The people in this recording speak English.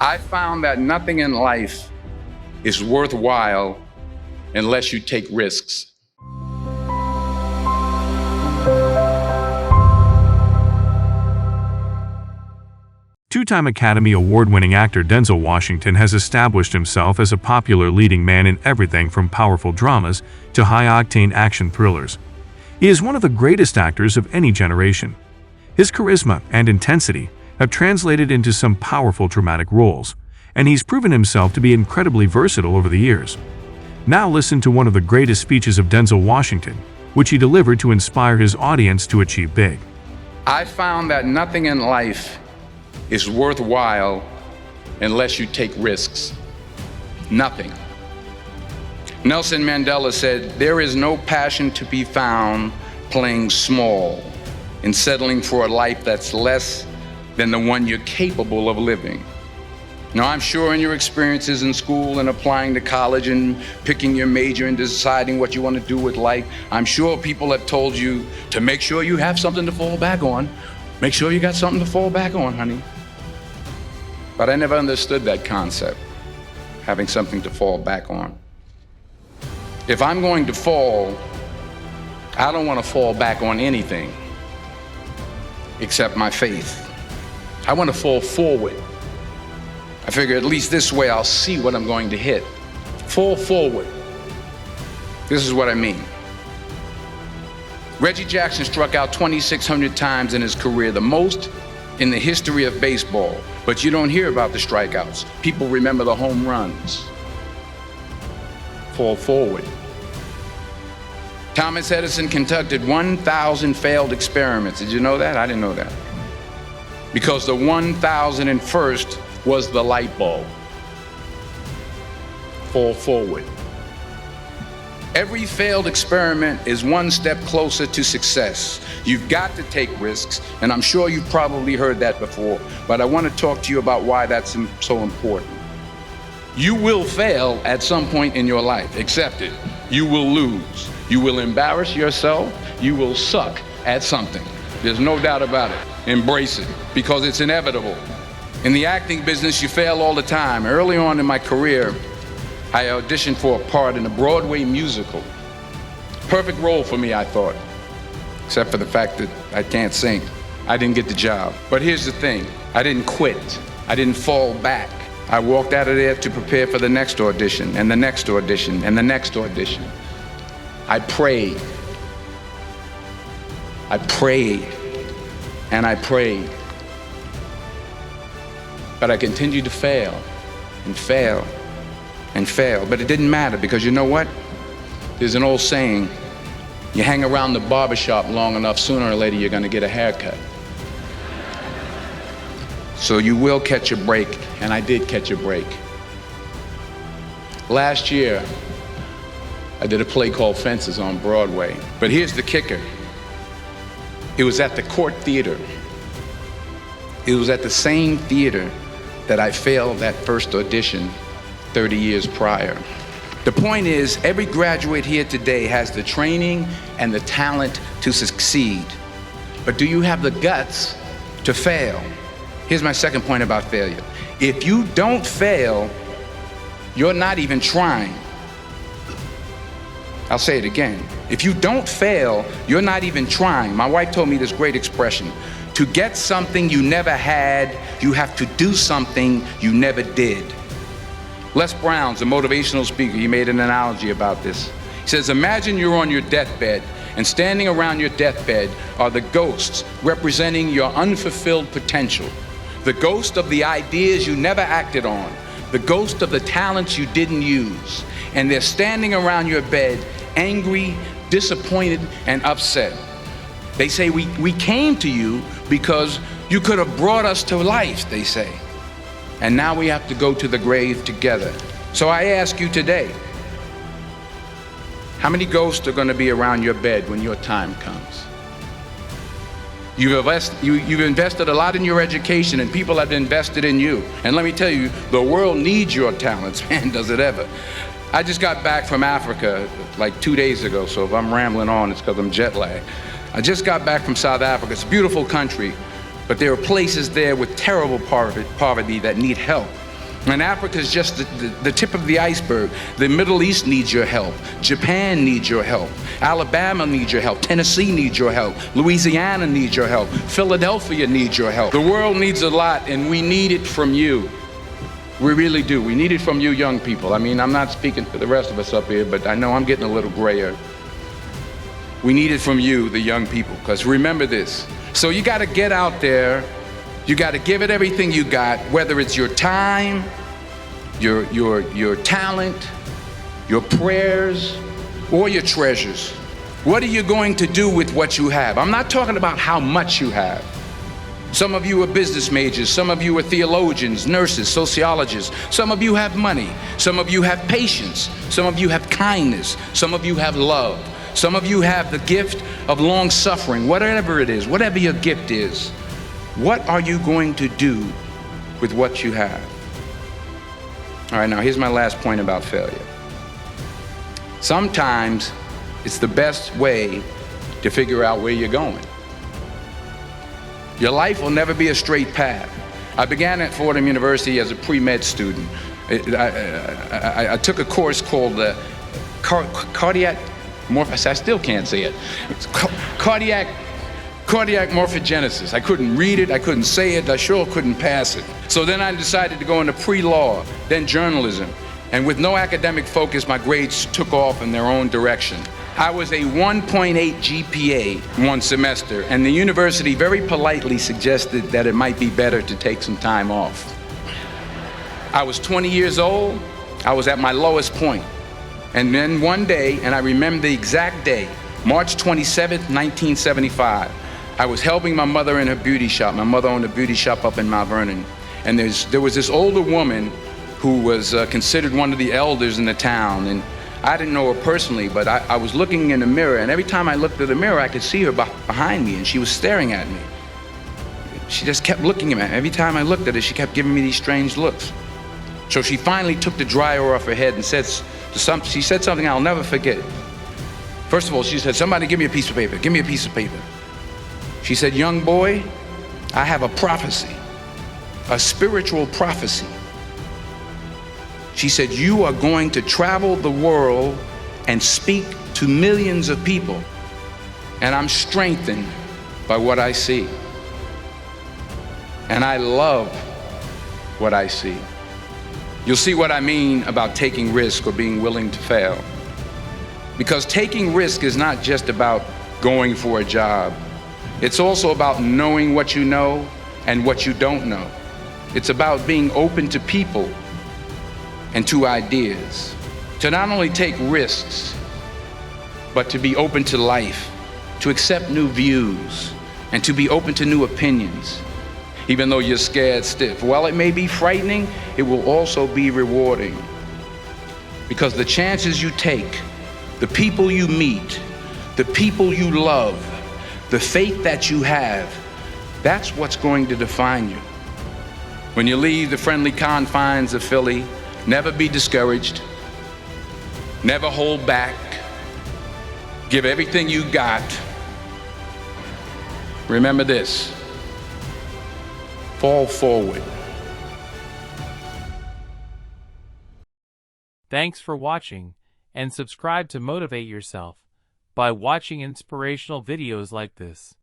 I found that nothing in life is worthwhile unless you take risks. Two-time Academy Award-winning actor Denzel Washington has established himself as a popular leading man in everything from powerful dramas to high-octane action thrillers. He is one of the greatest actors of any generation. His charisma and intensity have translated into some powerful dramatic roles, and he's proven himself to be incredibly versatile over the years. Now listen to one of the greatest speeches of Denzel Washington, which he delivered to inspire his audience to achieve big. I found that nothing in life is worthwhile unless you take risks. Nothing. Nelson Mandela said, "There is no passion to be found playing small and settling for a life that's less than the one you're capable of living." Now, I'm sure in your experiences in school and applying to college and picking your major and deciding what you want to do with life, I'm sure people have told you to make sure you have something to fall back on. Make sure you got something to fall back on, honey. But I never understood that concept, having something to fall back on. If I'm going to fall, I don't want to fall back on anything except my faith. I want to fall forward. I figure at least this way I'll see what I'm going to hit. Fall forward. This is what I mean. Reggie Jackson struck out 2,600 times in his career, the most in the history of baseball. But you don't hear about the strikeouts. People remember the home runs. Fall forward. Thomas Edison conducted 1,000 failed experiments. Did you know that? I didn't know that. Because the 1,001st was the light bulb. Fall forward. Every failed experiment is one step closer to success. You've got to take risks, and I'm sure you've probably heard that before, but I want to talk to you about why that's so important. You will fail at some point in your life. Accept it. You will lose. You will embarrass yourself. You will suck at something. There's no doubt about it. Embrace it, because it's inevitable. In the acting business, you fail all the time. Early on in my career, I auditioned for a part in a Broadway musical. Perfect role for me, I thought, except for the fact that I can't sing. I didn't get the job. But here's the thing, I didn't quit. I didn't fall back. I walked out of there to prepare for the next audition, and the next audition, and the next audition. I prayed. I prayed, and I prayed. But I continued to fail, and fail, and fail. But it didn't matter, because you know what? There's an old saying, you hang around the barbershop long enough, sooner or later you're gonna get a haircut. So you will catch a break, and I did catch a break. Last year, I did a play called Fences on Broadway. But here's the kicker. It was at the Court Theater. It was at the same theater that I failed that first audition 30 years prior. The point is, every graduate here today has the training and the talent to succeed. But do you have the guts to fail? Here's my second point about failure. If you don't fail, you're not even trying. I'll say it again. If you don't fail, you're not even trying. My wife told me this great expression. To get something you never had, you have to do something you never did. Les Brown's a motivational speaker. He made an analogy about this. He says, imagine you're on your deathbed, and standing around your deathbed are the ghosts representing your unfulfilled potential. The ghost of the ideas you never acted on. The ghost of the talents you didn't use. And they're standing around your bed, angry, disappointed, and upset. They say, we came to you because you could have brought us to life, they say. And now we have to go to the grave together. So I ask you today, how many ghosts are going to be around your bed when your time comes? You've invested a lot in your education, and people have invested in you. And let me tell you, the world needs your talents, man, does it ever. I just got back from Africa like 2 days ago, so if I'm rambling on, it's because I'm jet lagged. I just got back from South Africa. It's a beautiful country, but there are places there with terrible poverty that need help. And Africa is just the tip of the iceberg. The Middle East needs your help. Japan needs your help. Alabama needs your help. Tennessee needs your help. Louisiana needs your help. Philadelphia needs your help. The world needs a lot, and we need it from you. We really do. We need it from you young people. I mean, I'm not speaking for the rest of us up here, but I know I'm getting a little grayer. We need it from you, the young people, because remember this. So you got to get out there. You got to give it everything you got, whether it's your time, your talent, your prayers, or your treasures. What are you going to do with what you have? I'm not talking about how much you have. Some of you are business majors, some of you are theologians, nurses, sociologists. Some of you have money, some of you have patience, some of you have kindness, some of you have love, some of you have the gift of long suffering. Whatever it is, whatever your gift is, what are you going to do with what you have? All right, now here's my last point about failure. Sometimes it's the best way to figure out where you're going. Your life will never be a straight path. I began at Fordham University as a pre-med student. I took a course called cardiac morphogenesis. I still can't say it. Cardiac morphogenesis. I couldn't read it, I couldn't say it, I sure couldn't pass it. So then I decided to go into pre-law, then journalism. And with no academic focus, my grades took off in their own direction. I was a 1.8 GPA one semester, and the university very politely suggested that it might be better to take some time off. I was 20 years old, I was at my lowest point. And then one day, and I remember the exact day, March 27th, 1975, I was helping my mother in her beauty shop. My mother owned a beauty shop up in Mount Vernon. And there was this older woman who was considered one of the elders in the town. And I didn't know her personally, but I was looking in the mirror, and every time I looked at the mirror, I could see her behind me, and she was staring at me. She just kept looking at me. Every time I looked at her, she kept giving me these strange looks. So she finally took the dryer off her head and she said something I'll never forget. First of all, she said, "Somebody give me a piece of paper, give me a piece of paper." She said, "Young boy, I have a prophecy, a spiritual prophecy." She said, "You are going to travel the world and speak to millions of people, and I'm strengthened by what I see. And I love what I see." You'll see what I mean about taking risk or being willing to fail. Because taking risk is not just about going for a job. It's also about knowing what you know and what you don't know. It's about being open to people and to ideas. To not only take risks, but to be open to life, to accept new views, and to be open to new opinions, even though you're scared stiff. While it may be frightening, it will also be rewarding. Because the chances you take, the people you meet, the people you love, the faith that you have, that's what's going to define you. When you leave the friendly confines of Philly, never be discouraged, never hold back, give everything you got. Remember this, fall forward. Thanks for watching, and subscribe to motivate yourself by watching inspirational videos like this.